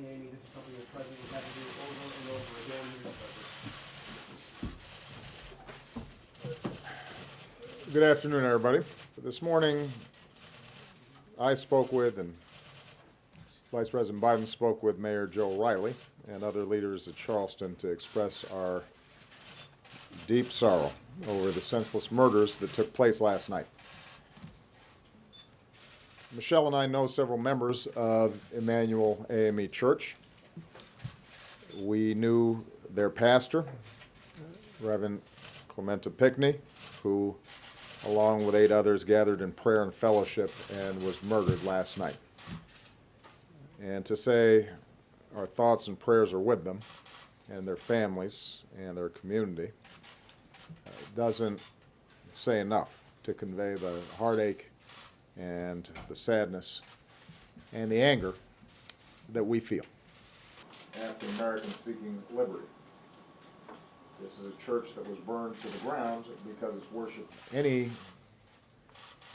AME, this is something the President has had to do over and over again. Good afternoon, everybody. This morning, I spoke with, and Vice President Biden spoke with Mayor Joe Reilly and other leaders at Charleston to express our deep sorrow over the senseless murders that took place last night. Michelle and I know several members of Emmanuel AME Church. We knew their pastor, Reverend Clementa Pickney, who, along with 8 others, gathered in prayer and fellowship and was murdered last night. And to say our thoughts and prayers are with them and their families and their community doesn't say enough to convey the heartache and the sadness and the anger that we feel. African Americans seeking liberty. This is a church that was burned to the ground because its worship. Any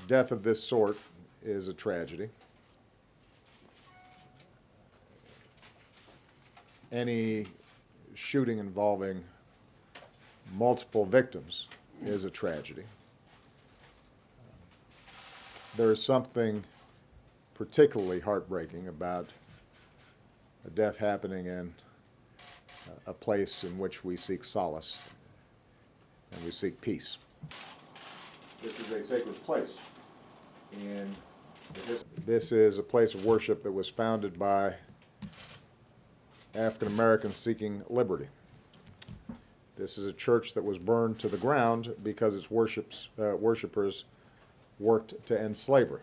death of this sort is a tragedy. Any shooting involving multiple victims is a tragedy. There is something particularly heartbreaking about a death happening in a place in which we seek solace and we seek peace. This is a sacred place. This is a place of worship that was founded by African Americans seeking liberty. This is a church that was burned to the ground because its worshipers worked to end slavery.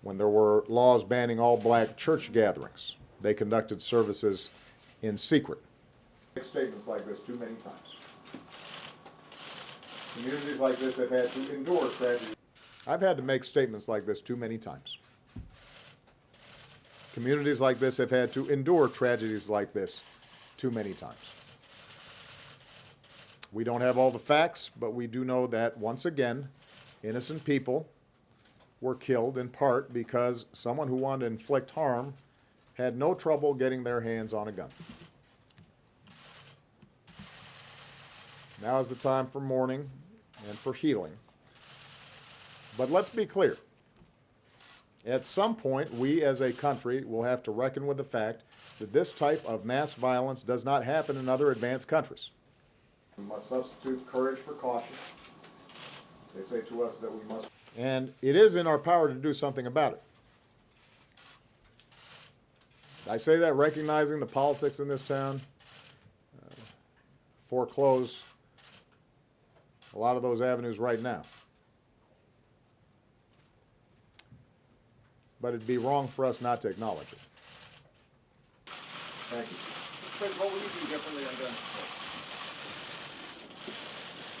When there were laws banning all black church gatherings, they conducted services in secret. Make statements like this too many times. Communities like this have had to endure tragedy. I've had to make statements like this too many times. Communities like this have had to endure tragedies like this too many times. We don't have all the facts, but we do know that, once again, innocent people were killed in part because someone who wanted to inflict harm had no trouble getting their hands on a gun. Now is the time for mourning and for healing. But let's be clear. At some point, we as a country will have to reckon with the fact that this type of mass violence does not happen in other advanced countries. We must substitute courage for caution. They say to us that we must. And it is in our power to do something about it. I say that recognizing the politics in this town foreclose a lot of those avenues right now. But it'd be wrong for us not to acknowledge it. Thank you. What would you do differently on gun control?